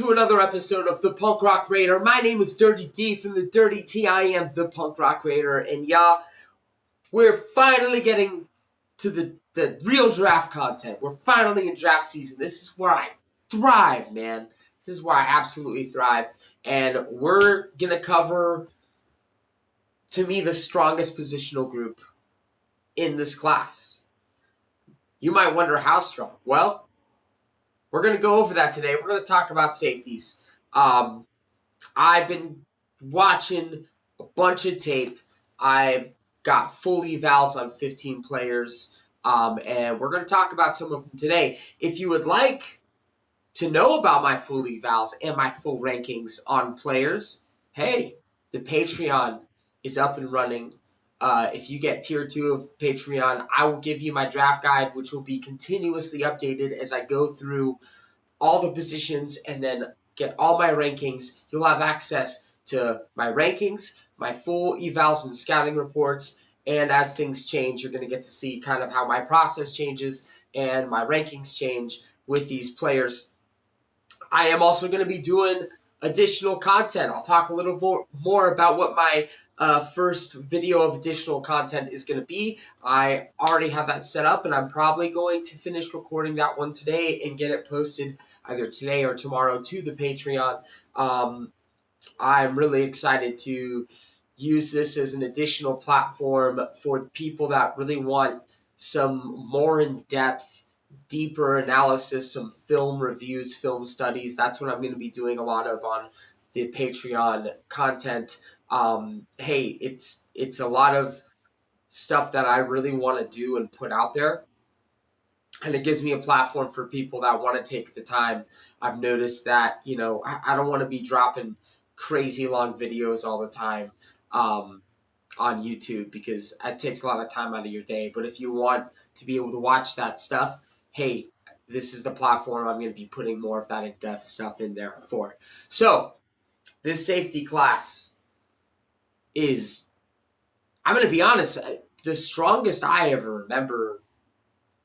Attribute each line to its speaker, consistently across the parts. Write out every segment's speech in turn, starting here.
Speaker 1: to another episode of the Punk Rock Raider. My name is Dirty D from the Dirty T. I am the Punk Rock Raider, and we're finally getting to the real draft content. We're finally in draft season. This is where I thrive, man. This is where I absolutely thrive, and we're gonna cover, to me, the strongest positional group in this class. You might wonder how strong. Well, we're going to go over that today. We're going to talk about safeties. I've been watching a bunch of tape. I've got full evals on 15 players, and we're going to talk about some of them today. If you would like to know about my full evals and my full rankings on players, hey, the Patreon is up and running. If you get tier 2 of Patreon, I will give you my draft guide, which will be continuously updated as I go through all the positions and then get all my rankings. You'll have access to my rankings, my full evals and scouting reports, and as things change, you're going to get to see kind of how my process changes and my rankings change with these players. I am also going to be doing additional content. I'll talk a little more about what my first video of additional content is going to be. I already have that set up, and I'm probably going to finish recording that one today and get it posted either today or tomorrow to the Patreon. I'm really excited to use this as an additional platform for people that really want some more in-depth, deeper analysis, some film reviews, film studies. That's what I'm going to be doing a lot of on the Patreon content. Hey, it's a lot of stuff that I really want to do and put out there. And it gives me a platform for people that want to take the time. I've noticed that, I don't want to be dropping crazy long videos all the time on YouTube because it takes a lot of time out of your day. But if you want to be able to watch that stuff, hey, this is the platform I'm going to be putting more of that in-depth stuff in there for. So, this safety class is, I'm going to be honest, the strongest I ever remember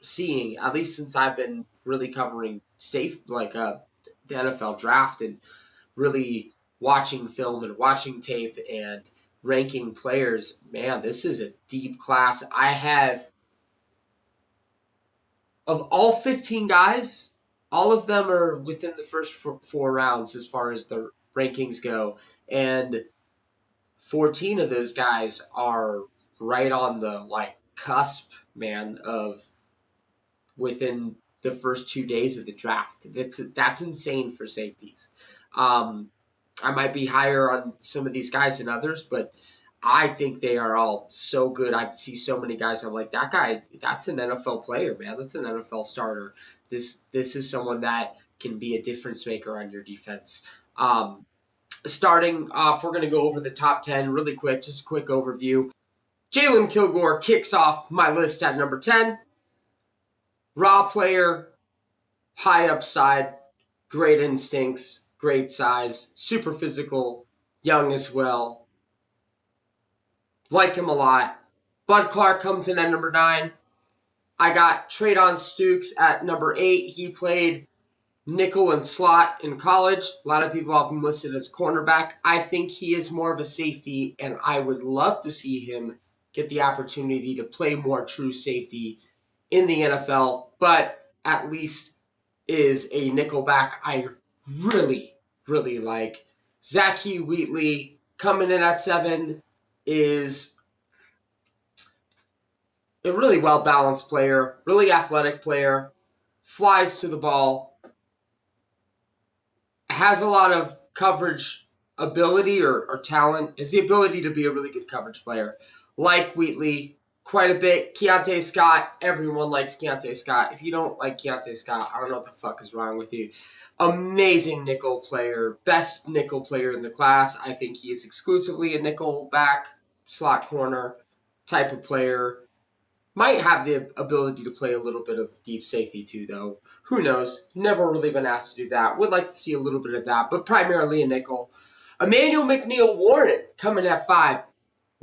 Speaker 1: seeing, at least since I've been really covering the NFL draft and really watching film and watching tape and ranking players. Man, this is a deep class. I have, of all 15 guys, all of them are within the first four rounds as far as the rankings go, and 14 of those guys are right on the cusp, man, of within the first 2 days of the draft. That's insane for safeties. I might be higher on some of these guys than others, but I think they are all so good. I see so many guys. I'm like, that guy, that's an NFL player, man. That's an NFL starter. This is someone that can be a difference maker on your defense. Starting off, we're going to go over the top 10 really quick, just a quick overview. Jalen Kilgore kicks off my list at number 10. Raw player, high upside, great instincts, great size, super physical, young as well. Like him a lot. Bud Clark comes in at number 9. I got Traydon Stukes at number 8. He played nickel and slot in college. A lot of people have him listed as a cornerback. I think he is more of a safety, and I would love to see him get the opportunity to play more true safety in the NFL, but at least is a nickelback I really, really like. Zachy Wheatley coming in at 7 is a really well-balanced player, really athletic player, flies to the ball, has a lot of coverage ability or talent, has the ability to be a really good coverage player. Like Wheatley quite a bit. Keontae Scott, everyone likes Keontae Scott. If you don't like Keontae Scott, I don't know what the fuck is wrong with you. Amazing nickel player, best nickel player in the class. I think he is exclusively a nickel back, slot corner type of player. Might have the ability to play a little bit of deep safety too, though. Who knows? Never really been asked to do that. Would like to see a little bit of that, but primarily a nickel. Emmanuel McNeil-Warren coming at 5. A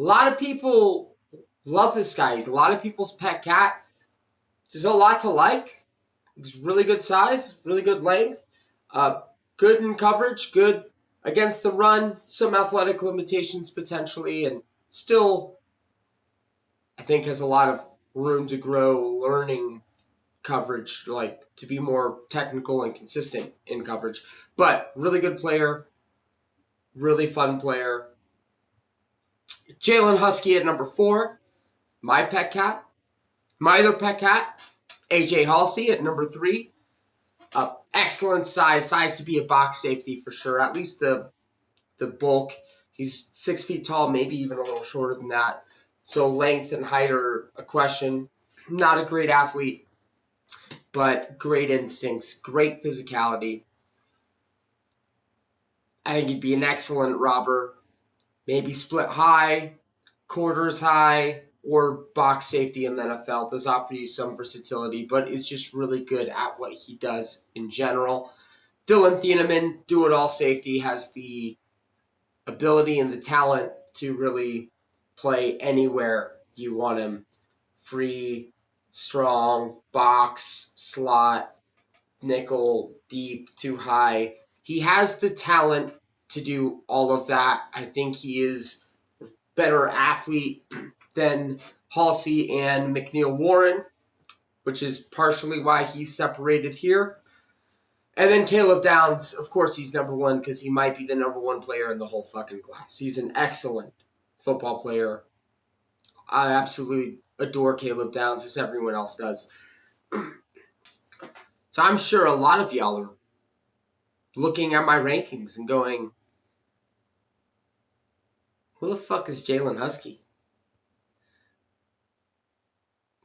Speaker 1: lot of people love this guy. He's a lot of people's pet cat. There's a lot to like. He's really good size, really good length. good in coverage, good against the run, some athletic limitations potentially, and still, I think, has a lot of room to grow learning coverage, like to be more technical and consistent in coverage. But really good player, really fun player. Jalen Husky at number 4, my pet cat. My other pet cat, AJ Halsey at number 3. Excellent size to be a box safety for sure. At least the bulk. He's 6 feet tall, maybe even a little shorter than that. So length and height are a question. Not a great athlete, but great instincts, great physicality. I think he'd be an excellent robber. Maybe split high, quarters high, or box safety in the NFL. Does offer you some versatility, but is just really good at what he does in general. Dylan Thieneman, do-it-all safety, has the ability and the talent to really play anywhere you want him. Free, strong, box, slot, nickel, deep, too high. He has the talent to do all of that. I think he is a better athlete than Halsey and McNeil Warren, which is partially why he's separated here. And then Caleb Downs, of course, he's number 1 because he might be the number 1 player in the whole fucking class. He's an excellent football player. I absolutely adore Caleb Downs, as everyone else does. So I'm sure a lot of y'all are looking at my rankings and going, who the fuck is Jalen Husky?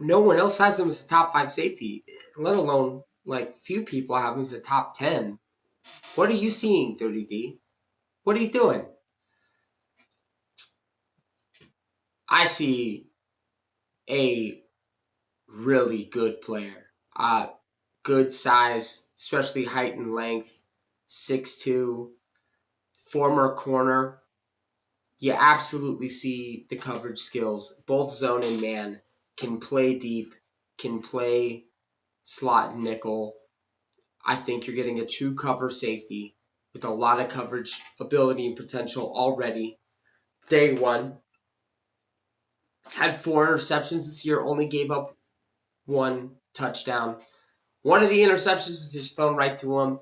Speaker 1: No one else has him as a top 5 safety, let alone, like, few people have him as a top 10. What are you seeing, 30D? What are you doing? I see a really good player. Good size, especially height and length. 6'2", former corner. You absolutely see the coverage skills. Both zone and man. Can play deep. Can play slot and nickel. I think you're getting a true cover safety with a lot of coverage ability and potential already. Day 1. Had 4 interceptions this year. Only gave up 1 touchdown. One of the interceptions was just thrown right to him.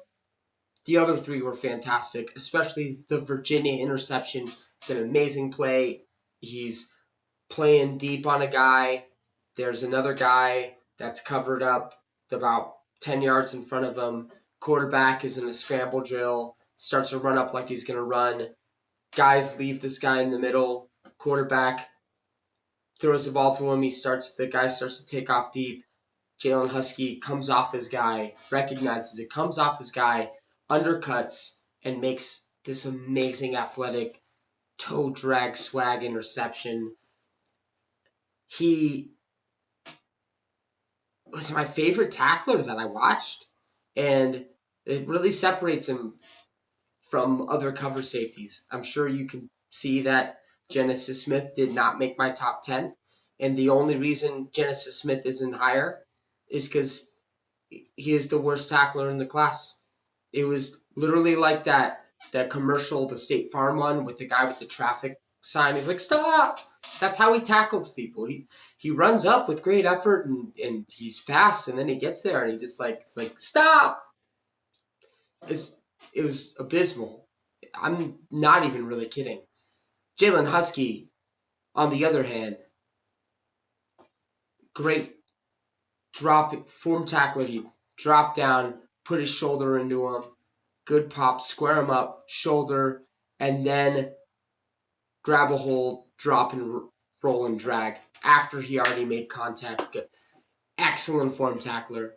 Speaker 1: The other 3 were fantastic, especially the Virginia interception. It's an amazing play. He's playing deep on a guy. There's another guy that's covered up about 10 yards in front of him. Quarterback is in a scramble drill, starts to run up like he's going to run. Guys leave this guy in the middle. Quarterback throws the ball to him. The guy starts to take off deep. Jalen Husky comes off his guy, recognizes it, comes off his guy, undercuts, and makes this amazing athletic toe drag swag interception. He was my favorite tackler that I watched, and it really separates him from other cover safeties. I'm sure you can see that Genesis Smith did not make my top 10, and the only reason Genesis Smith isn't higher is because he is the worst tackler in the class. It was literally like that commercial, the State Farm one, with the guy with the traffic sign. He's like, stop! That's how he tackles people. He runs up with great effort and he's fast, and then he gets there and he just it's like stop! It was abysmal. I'm not even really kidding. Jalen Husky, on the other hand, great form tackler. He dropped down, put his shoulder into him, good pop, square him up, shoulder, and then grab a hold, drop and roll and drag after he already made contact. Good. Excellent form tackler.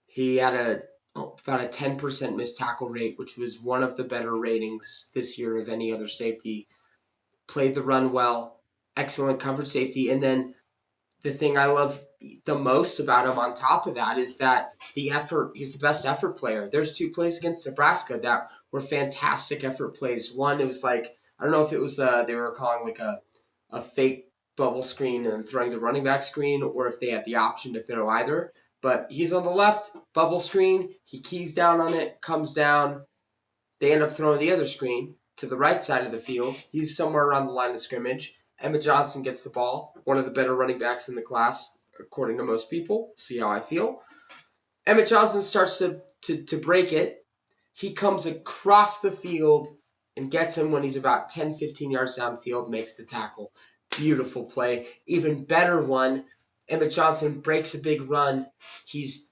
Speaker 1: He had about a 10% missed tackle rate, which was one of the better ratings this year of any other safety. Played the run well, excellent coverage safety, and then the thing I love the most about him on top of that is that the effort, he's the best effort player. There's 2 plays against Nebraska that were fantastic effort plays. One, it was like, I don't know if it was, they were calling like a fake bubble screen and throwing the running back screen, or if they had the option to throw either. But he's on the left, bubble screen, he keys down on it, comes down, They end up throwing the other screen to the right side of the field. He's somewhere around the line of scrimmage. Emmett Johnson gets the ball, one of the better running backs in the class, according to most people. See how I feel. Emmett Johnson starts to break it. He comes across the field and gets him when he's about 10, 15 yards downfield, makes the tackle. Beautiful play. Even better one. Emmett Johnson breaks a big run. He's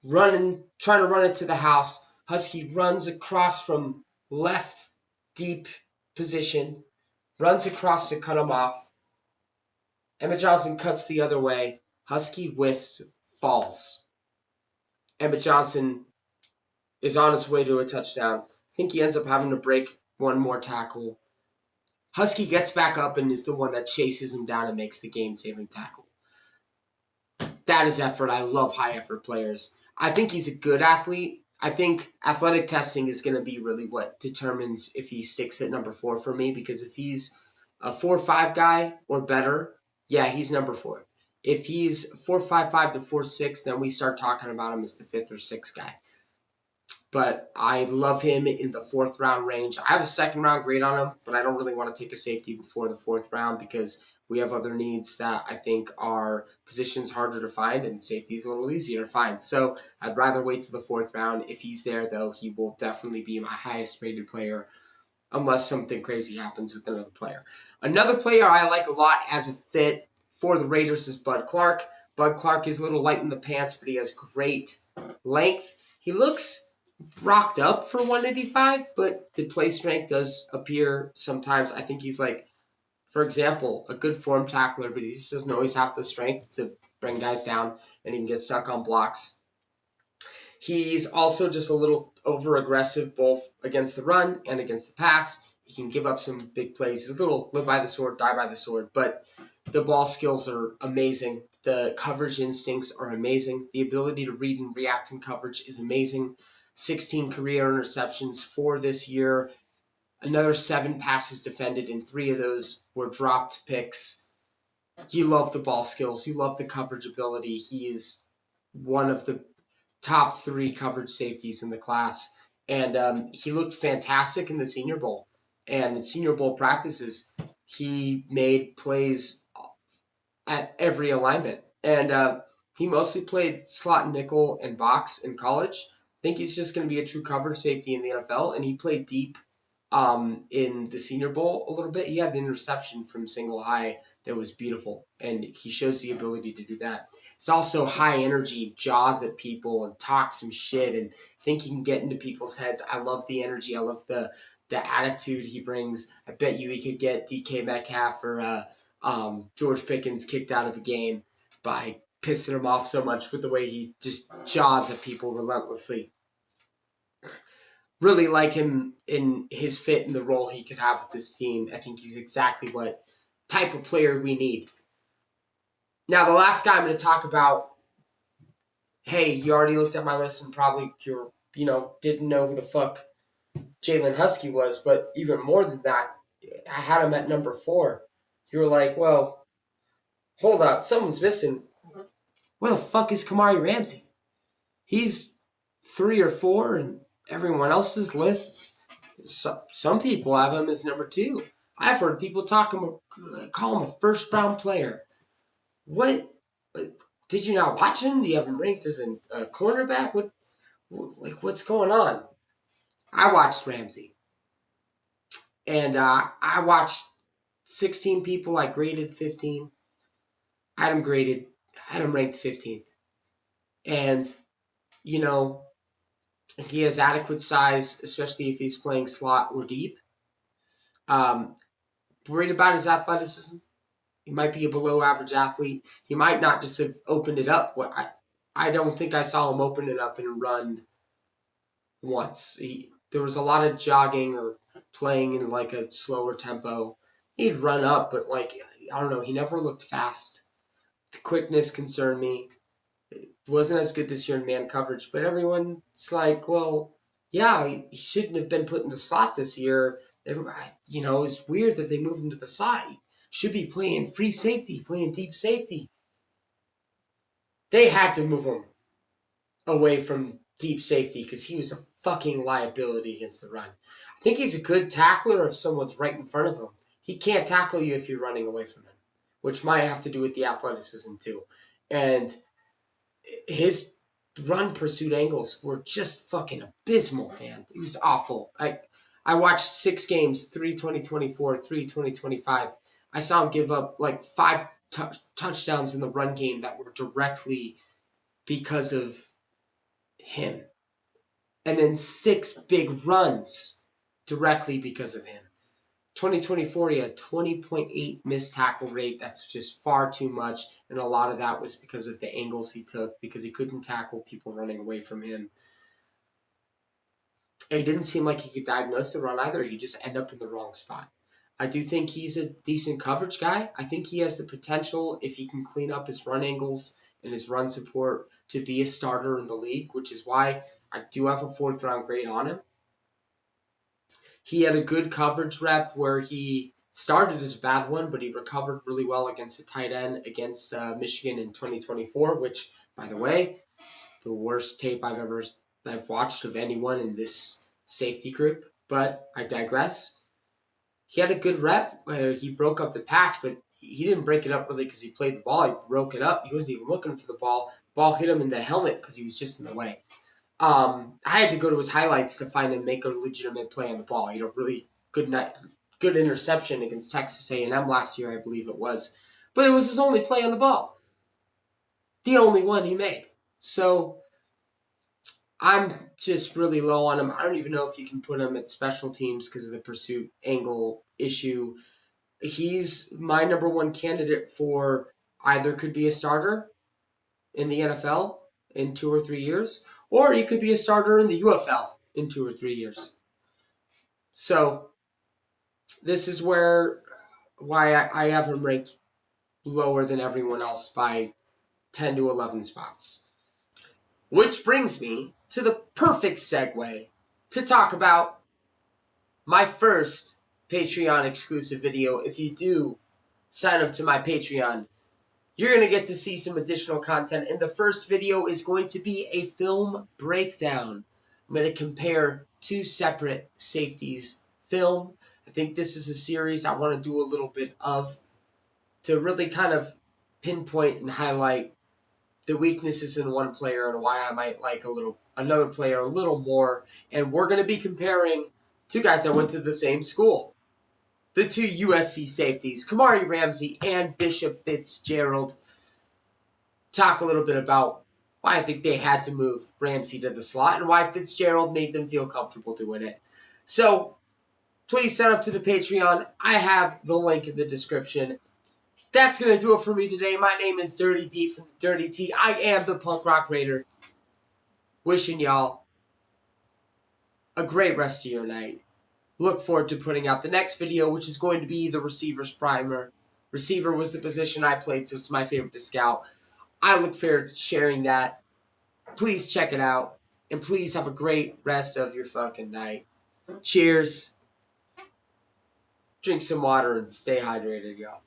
Speaker 1: trying to run it to the house. Husky runs across from left deep position, runs across to cut him off. Emmett Johnson cuts the other way. Husky whisks, falls. Emmett Johnson is on his way to a touchdown. I think he ends up having to break one more tackle. Husky gets back up and is the one that chases him down and makes the game-saving tackle. That is effort. I love high-effort players. I think he's a good athlete. I think athletic testing is going to be really what determines if he sticks at number 4 for me, because if he's a 4.5 guy or better, yeah, he's number 4. If he's 4.55 to 4.6, then we start talking about him as the 5th or 6th guy. But I love him in the 4th round range. I have a 2nd round grade on him, but I don't really want to take a safety before the 4th round because we have other needs that I think are positions harder to find and safety's a little easier to find. So I'd rather wait to the 4th round. If he's there, though, he will definitely be my highest rated player unless something crazy happens with another player. Another player I like a lot as a fit for the Raiders is Bud Clark. Bud Clark is a little light in the pants, but he has great length. He looks rocked up for 185, but the play strength does appear sometimes. I think he's like, for example, a good form tackler, but he just doesn't always have the strength to bring guys down, and he can get stuck on blocks. He's also just a little over-aggressive both against the run and against the pass. He can give up some big plays. He's a little live by the sword, die by the sword, but the ball skills are amazing. The coverage instincts are amazing. The ability to read and react in coverage is amazing. 16 career interceptions for this year. Another 7 passes defended, and 3 of those were dropped picks. You love the ball skills. You love the coverage ability. He is one of the top 3 coverage safeties in the class. And he looked fantastic in the Senior Bowl. And in Senior Bowl practices, he made plays at every alignment. And he mostly played slot, nickel, and box in college. I think he's just going to be a true coverage safety in the NFL. And he played deep in the Senior Bowl a little bit. He had an interception from single high that was beautiful, and he shows the ability to do that. It's also high energy, jaws at people, and talks some shit, and I think he can get into people's heads. I love the energy. I love the attitude he brings. I bet you he could get DK Metcalf or George Pickens kicked out of a game by pissing him off so much with the way he just jaws at people relentlessly. Really like him in his fit and the role he could have with this team. I think he's exactly what type of player we need. Now, the last guy I'm going to talk about, hey, you already looked at my list and probably didn't know who the fuck Jalen Husky was, but even more than that, I had him at number 4. You were like, well, hold up, someone's missing. Where the fuck is Kamari Ramsey? He's 3 or 4, and everyone else's lists, some people have him as number 2. I've heard people call him a first-round player. What? Did you not watch him? Do you have him ranked as a cornerback? What's going on? I watched Ramsey. And I watched 16 people. I graded 15. I had him ranked 15th. And, he has adequate size, especially if he's playing slot or deep. Worried about his athleticism. He might be a below-average athlete. He might not just have opened it up. I don't think I saw him open it up and run once. There was a lot of jogging or playing in like a slower tempo. He'd run up, but I don't know, he never looked fast. The quickness concerned me. It wasn't as good this year in man coverage, but everyone's like, well, yeah, he shouldn't have been put in the slot this year. It's weird that they moved him to the side. Should be playing free safety, playing deep safety. They had to move him away from deep safety because he was a fucking liability against the run. I think he's a good tackler if someone's right in front of him. He can't tackle you if you're running away from him, which might have to do with the athleticism too. And his run pursuit angles were just fucking abysmal, man. It was awful. I watched 6 games, 3 2024, 3 2025. I saw him give up like 5 touchdowns in the run game that were directly because of him. And then 6 big runs directly because of him. 2024, he had 20.8 missed tackle rate. That's just far too much. And a lot of that was because of the angles he took, because he couldn't tackle people running away from him. It didn't seem like he could diagnose the run either. He just ended up in the wrong spot. I do think he's a decent coverage guy. I think he has the potential, if he can clean up his run angles and his run support, to be a starter in the league, which is why I do have a 4th round grade on him. He had a good coverage rep where he started as a bad one, but he recovered really well against a tight end against Michigan in 2024, which, by the way, is the worst tape I've watched of anyone in this safety group. But I digress. He had a good rep where he broke up the pass, but he didn't break it up really because he played the ball. He broke it up. He wasn't even looking for the ball. Ball hit him in the helmet because he was just in the way. I had to go to his highlights to find him make a legitimate play on the ball. Really good interception against Texas A&M last year, I believe it was. But it was his only play on the ball. The only one he made. So I'm just really low on him. I don't even know if you can put him at special teams because of the pursuit angle issue. He's my number 1 candidate for either could be a starter in the NFL in 2 or 3 years, or he could be a starter in the UFL in 2 or 3 years. So this is why I have him ranked lower than everyone else by 10 to 11 spots. Which brings me to the perfect segue to talk about my first Patreon exclusive video. If you do sign up to my Patreon, you're going to get to see some additional content. And the first video is going to be a film breakdown. I'm going to compare 2 separate Safeties film. I think this is a series I want to do a little bit of to really kind of pinpoint and highlight the weaknesses in one player and why I might like another player a little more. And we're going to be comparing 2 guys that went to the same school. The 2 USC safeties, Kamari Ramsey and Bishop Fitzgerald. Talk a little bit about why I think they had to move Ramsey to the slot and why Fitzgerald made them feel comfortable doing it. So please sign up to the Patreon. I have the link in the description. That's going to do it for me today. My name is Dirty D from Dirty T. I am the Punk Rock Raider. Wishing y'all a great rest of your night. Look forward to putting out the next video, which is going to be the receivers primer. Receiver was the position I played, so it's my favorite to scout. I look forward to sharing that. Please check it out. And please have a great rest of your fucking night. Cheers. Drink some water and stay hydrated, y'all.